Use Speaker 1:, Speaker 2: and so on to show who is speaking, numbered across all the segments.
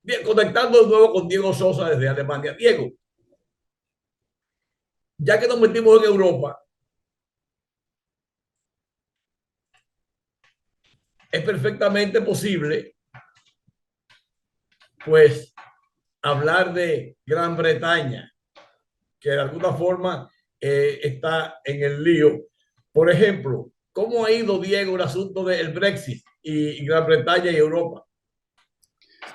Speaker 1: Bien, conectando de nuevo con Diego Sosa desde Alemania. Diego, ya que nos metimos en Europa, es perfectamente posible, pues, hablar de Gran Bretaña, que de alguna forma está en el lío. Por ejemplo, ¿cómo ha ido, Diego, el asunto del Brexit y Gran Bretaña y Europa?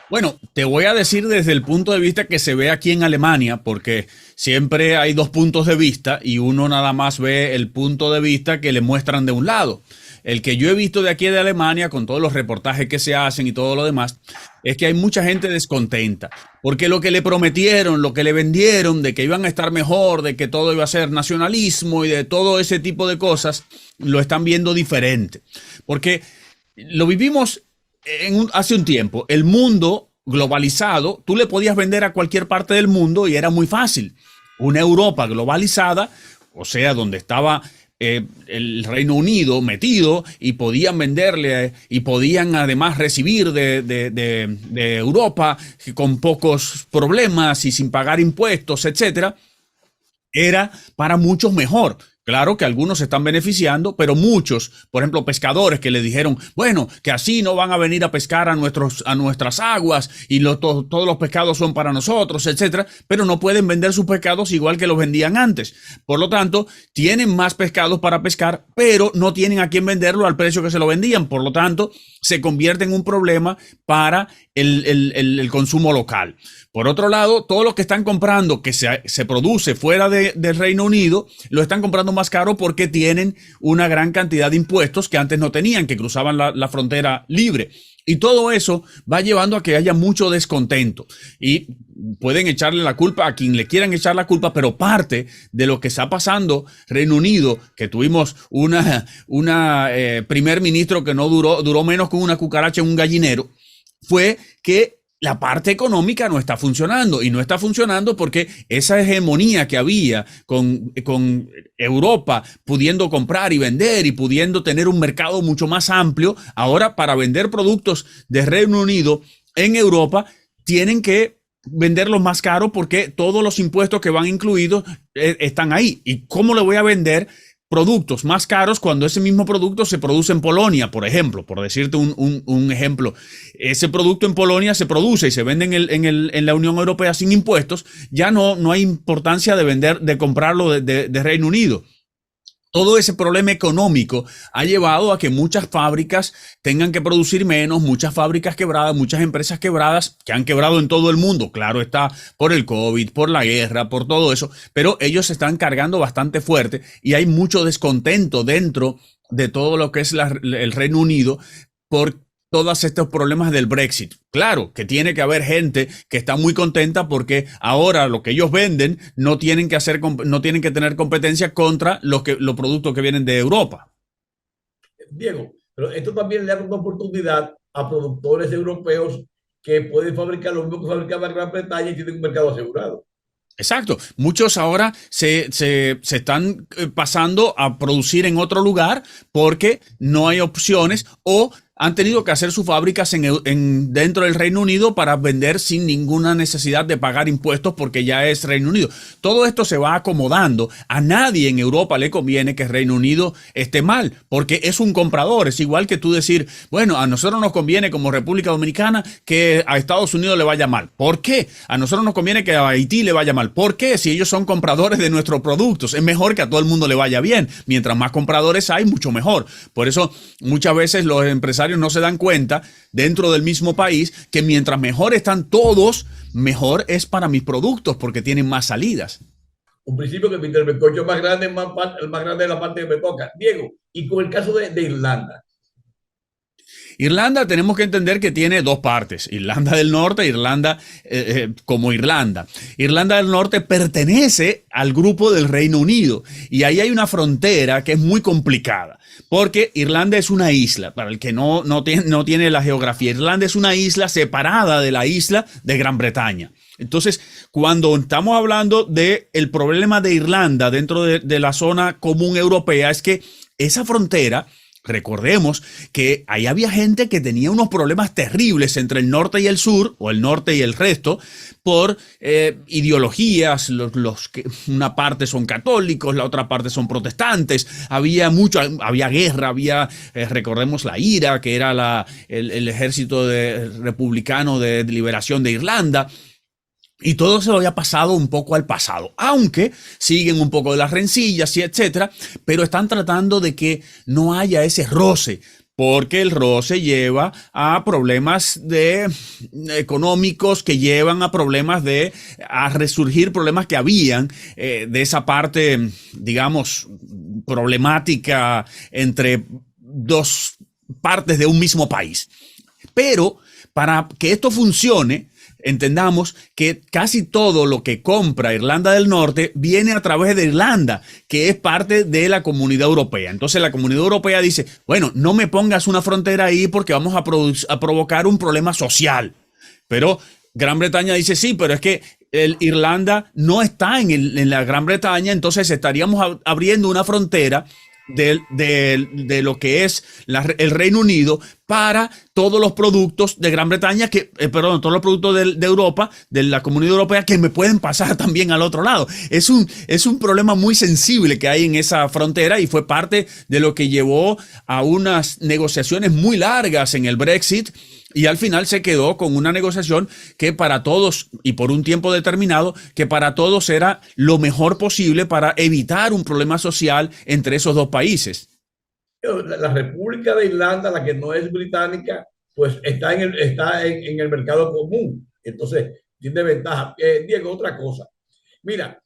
Speaker 2: Bueno, te voy a decir desde el punto de vista que se ve aquí en Alemania, porque siempre hay dos puntos de vista y uno nada más ve el punto de vista que le muestran de un lado. El que yo he visto de aquí de Alemania, con todos los reportajes que se hacen y todo lo demás, es que hay mucha gente descontenta, porque lo que le prometieron, lo que le vendieron, de que iban a estar mejor, de que todo iba a ser nacionalismo y de todo ese tipo de cosas, lo están viendo diferente. Porque lo vivimos hace un tiempo, el mundo globalizado, tú le podías vender a cualquier parte del mundo y era muy fácil. Una Europa globalizada, o sea, donde estaba el Reino Unido metido y podían venderle y podían además recibir de Europa con pocos problemas y sin pagar impuestos, etcétera, era para muchos mejor. Claro que algunos se están beneficiando, pero muchos, por ejemplo, pescadores que le dijeron, bueno, que así no van a venir a pescar a nuestras aguas y todos los pescados son para nosotros, etcétera, pero no pueden vender sus pescados igual que los vendían antes. Por lo tanto, tienen más pescados para pescar, pero no tienen a quién venderlo al precio que se lo vendían. Por lo tanto, se convierte en un problema para el consumo local. Por otro lado, todos los que están comprando que se produce fuera del Reino Unido, lo están comprando más caro porque tienen una gran cantidad de impuestos que antes no tenían, que cruzaban la frontera libre. Y todo eso va llevando a que haya mucho descontento. Y pueden echarle la culpa a quien le quieran echar la culpa, pero parte de lo que está pasando Reino Unido, que tuvimos una primer ministro que no duró menos que una cucaracha en un gallinero, fue que la parte económica no está funcionando y no está funcionando porque esa hegemonía que había con Europa pudiendo comprar y vender y pudiendo tener un mercado mucho más amplio, ahora para vender productos de Reino Unido en Europa tienen que venderlos más caro porque todos los impuestos que van incluidos están ahí. ¿Y cómo le voy a vender productos más caros cuando ese mismo producto se produce en Polonia, por ejemplo, por decirte un ejemplo? Ese producto en Polonia se produce y se vende en la Unión Europea sin impuestos, ya no hay importancia de comprarlo de Reino Unido. Todo ese problema económico ha llevado a que muchas fábricas tengan que producir menos, muchas fábricas quebradas, muchas empresas quebradas, que han quebrado en todo el mundo. Claro está, por el COVID, por la guerra, por todo eso, pero ellos se están cargando bastante fuerte y hay mucho descontento dentro de todo lo que es el Reino Unido por todos estos problemas del Brexit. Claro que tiene que haber gente que está muy contenta porque ahora lo que ellos venden no tienen que tener competencia contra los productos que vienen de Europa.
Speaker 1: Diego, pero esto también le da una oportunidad a productores europeos que pueden fabricar lo mismo que fabricaba Gran Bretaña y tienen un mercado asegurado.
Speaker 2: Exacto. Muchos ahora se están pasando a producir en otro lugar porque no hay opciones o han tenido que hacer sus fábricas dentro del Reino Unido para vender sin ninguna necesidad de pagar impuestos porque ya es Reino Unido. Todo esto se va acomodando. A nadie en Europa le conviene que Reino Unido esté mal porque es un comprador. Es igual que tú decir, bueno, a nosotros nos conviene como República Dominicana que a Estados Unidos le vaya mal. ¿Por qué? A nosotros nos conviene que a Haití le vaya mal. ¿Por qué? Si ellos son compradores de nuestros productos. Es mejor que a todo el mundo le vaya bien. Mientras más compradores hay, mucho mejor. Por eso muchas veces los empresarios no se dan cuenta dentro del mismo país que mientras mejor están todos, mejor es para mis productos porque tienen más salidas.
Speaker 1: Un principio que mientras el bizcocho es más grande, el más grande es la parte que me toca. Diego, y con el caso de Irlanda,
Speaker 2: Irlanda tenemos que entender que tiene dos partes, Irlanda del Norte e Irlanda como Irlanda. Irlanda del Norte pertenece al grupo del Reino Unido y ahí hay una frontera que es muy complicada porque Irlanda es una isla, para el que no tiene la geografía, Irlanda es una isla separada de la isla de Gran Bretaña. Entonces, cuando estamos hablando del problema de Irlanda dentro de la zona común europea, es que esa frontera Recordemos que ahí había gente que tenía unos problemas terribles entre el norte y el sur, o el norte y el resto, por ideologías. Una parte son católicos, la otra parte son protestantes. Había guerra, recordemos la IRA, que era el ejército republicano de liberación de Irlanda. Y todo se lo había pasado un poco al pasado, aunque siguen un poco de las rencillas y etcétera, pero están tratando de que no haya ese roce, porque el roce lleva a problemas económicos, que llevan a problemas a resurgir problemas que habían de esa parte, digamos, problemática entre dos partes de un mismo país. Pero para que esto funcione, entendamos que casi todo lo que compra Irlanda del Norte viene a través de Irlanda, que es parte de la Comunidad Europea. Entonces la Comunidad Europea dice, bueno, no me pongas una frontera ahí porque vamos a provocar un problema social. Pero Gran Bretaña dice, sí, pero es que Irlanda no está en la Gran Bretaña, entonces estaríamos abriendo una frontera de lo que es el Reino Unido para todos los productos de Gran Bretaña, todos los productos de Europa, de la Comunidad Europea, que me pueden pasar también al otro lado. Es un problema muy sensible que hay en esa frontera y fue parte de lo que llevó a unas negociaciones muy largas en el Brexit. Y al final se quedó con una negociación que para todos, y por un tiempo determinado, que para todos era lo mejor posible para evitar un problema social entre esos dos países.
Speaker 1: La República de Irlanda, la que no es británica, pues está en el mercado común. Entonces, tiene ventaja. Diego, otra cosa. Mira,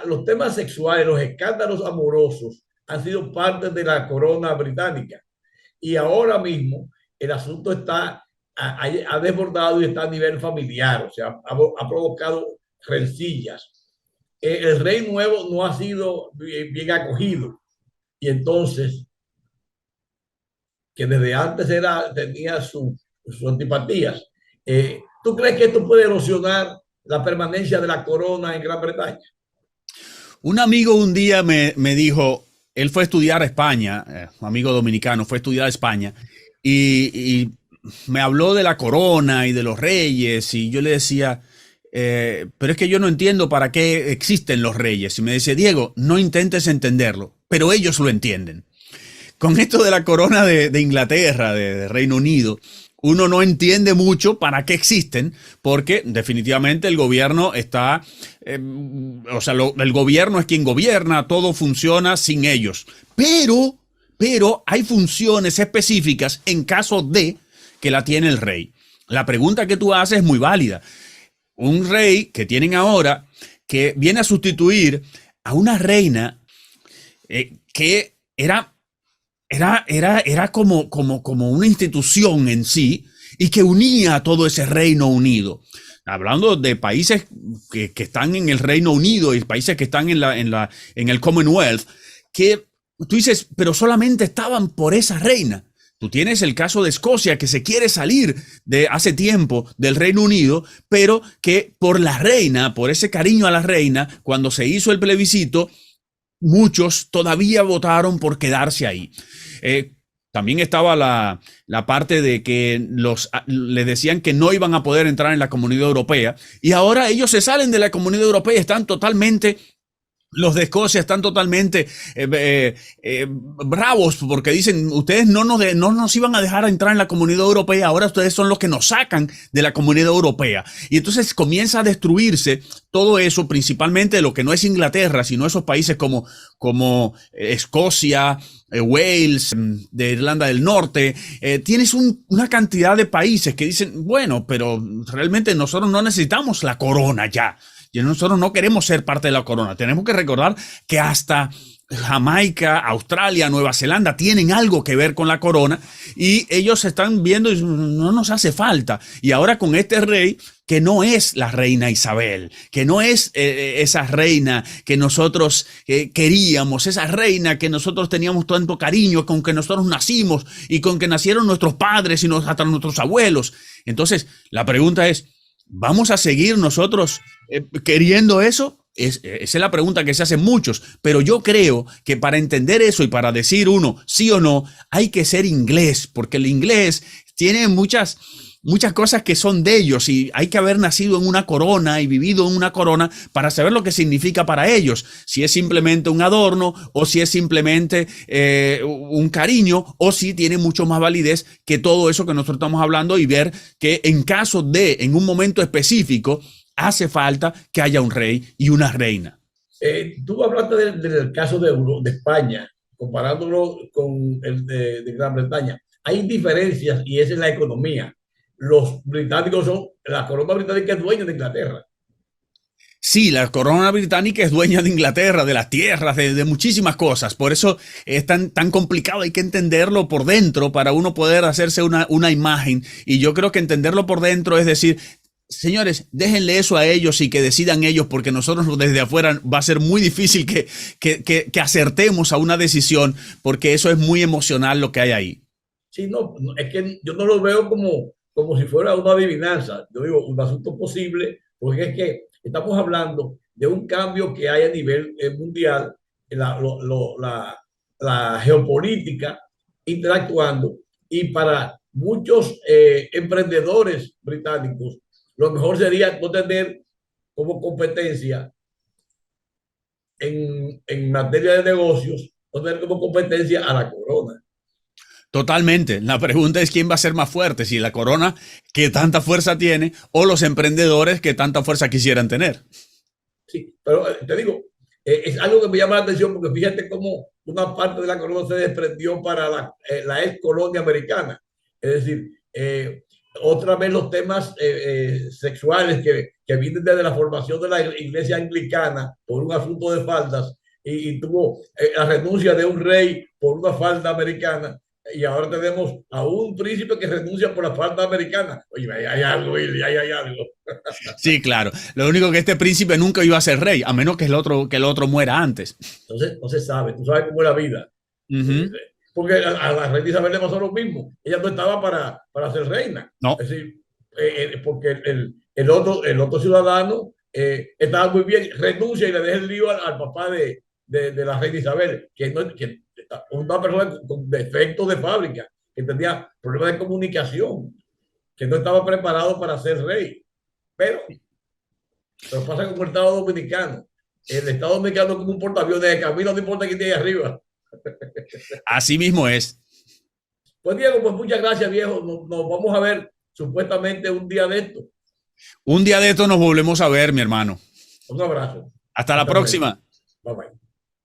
Speaker 1: los temas sexuales, los escándalos amorosos han sido parte de la corona británica. Y ahora mismo el asunto ha desbordado y está a nivel familiar, o sea, ha provocado rencillas. El rey nuevo no ha sido bien acogido y entonces, que desde antes tenía sus antipatías. ¿Tú crees que esto puede erosionar la permanencia de la corona en Gran Bretaña?
Speaker 2: Un amigo un día me dijo, él fue a estudiar a España, un amigo dominicano, fue a estudiar a España y me habló de la corona y de los reyes y yo le decía, pero es que yo no entiendo para qué existen los reyes. Y me dice, Diego, no intentes entenderlo, pero ellos lo entienden. Con esto de la corona de Inglaterra, de Reino Unido, uno no entiende mucho para qué existen, porque definitivamente el gobierno está, el gobierno es quien gobierna, todo funciona sin ellos. Pero hay funciones específicas en caso de que la tiene el rey. La pregunta que tú haces es muy válida. Un rey que tienen ahora, que viene a sustituir a una reina que era como una institución en sí y que unía a todo ese Reino Unido. Hablando de países que están en el Reino Unido y países que están en el Commonwealth, que tú dices, pero solamente estaban por esa reina. Tú tienes el caso de Escocia, que se quiere salir de hace tiempo del Reino Unido, pero que por la reina, por ese cariño a la reina, cuando se hizo el plebiscito, muchos todavía votaron por quedarse ahí. También estaba la parte de que le decían que no iban a poder entrar en la Comunidad Europea y ahora ellos se salen de la Comunidad Europea y están totalmente... Los de Escocia están totalmente bravos porque dicen, ustedes no nos iban a dejar entrar en la Comunidad Europea, ahora ustedes son los que nos sacan de la Comunidad Europea. Y entonces comienza a destruirse todo eso, principalmente lo que no es Inglaterra, sino esos países como Escocia, Wales, de Irlanda del Norte. Tienes una cantidad de países que dicen, bueno, pero realmente nosotros no necesitamos la corona ya. Y nosotros no queremos ser parte de la corona. Tenemos que recordar que hasta Jamaica, Australia, Nueva Zelanda tienen algo que ver con la corona y ellos están viendo y no nos hace falta. Y ahora con este rey que no es la reina Isabel, que no es esa reina que nosotros queríamos, esa reina que nosotros teníamos tanto cariño, con que nosotros nacimos y con que nacieron nuestros padres y hasta nuestros abuelos. Entonces, la pregunta es, ¿vamos a seguir nosotros queriendo eso Esa es la pregunta que se hacen muchos, pero yo creo que para entender eso y para decir uno sí o no, hay que ser inglés, porque el inglés tiene muchas cosas que son de ellos y hay que haber nacido en una corona y vivido en una corona para saber lo que significa para ellos, si es simplemente un adorno o si es simplemente un cariño o si tiene mucho más validez que todo eso que nosotros estamos hablando y ver que en un momento específico, hace falta que haya un rey y una reina.
Speaker 1: Tú hablaste del caso de España, comparándolo con el de Gran Bretaña. Hay diferencias y esa es la economía. Los británicos la corona británica es dueña de Inglaterra.
Speaker 2: Sí, la corona británica es dueña de Inglaterra, de las tierras, de muchísimas cosas. Por eso es tan complicado, hay que entenderlo por dentro para uno poder hacerse una imagen. Y yo creo que entenderlo por dentro es decir, señores, déjenle eso a ellos y que decidan ellos, porque nosotros desde afuera va a ser muy difícil que acertemos a una decisión, porque eso es muy emocional lo que hay ahí.
Speaker 1: Sí, no, es que yo no lo veo como si fuera una adivinanza. Yo digo, un asunto posible, porque es que estamos hablando de un cambio que hay a nivel mundial, la geopolítica interactuando, y para muchos emprendedores británicos, lo mejor sería no tener como competencia en materia de negocios, no tener como competencia a la corona.
Speaker 2: Totalmente. La pregunta es quién va a ser más fuerte, si la corona que tanta fuerza tiene o los emprendedores que tanta fuerza quisieran tener.
Speaker 1: Sí, pero te digo, es algo que me llama la atención porque fíjate cómo una parte de la corona se desprendió para la ex colonia americana. Es decir, otra vez los temas sexuales que vienen desde la formación de la iglesia anglicana por un asunto de faldas y tuvo la renuncia de un rey por una falda americana. Y ahora tenemos a un príncipe que renuncia por la falda americana. Oye, hay algo, hay algo.
Speaker 2: Sí, claro. Lo único que este príncipe nunca iba a ser rey, a menos que el otro muera antes.
Speaker 1: Entonces, no se sabe, tú sabes cómo es la vida.
Speaker 2: Uh -huh.
Speaker 1: Porque a la reina Isabel le pasó lo mismo. Ella no estaba para ser reina.
Speaker 2: No,
Speaker 1: Es decir, porque el otro ciudadano estaba muy bien, renuncia y le deja el lío al papá de la reina Isabel, que una persona con defectos de fábrica, que tenía problemas de comunicación, que no estaba preparado para ser rey. Pero pasa con el Estado Dominicano. El Estado Dominicano es como un portaaviones de camino, no importa quién esté ahí arriba.
Speaker 2: así mismo es.
Speaker 1: Pues Diego, pues muchas gracias, viejo. Nos vamos a ver supuestamente un día de esto.
Speaker 2: Un día de esto nos volvemos a ver, mi hermano.
Speaker 1: Un abrazo.
Speaker 2: Hasta la
Speaker 1: Hasta luego.
Speaker 2: próxima.
Speaker 1: Bye bye.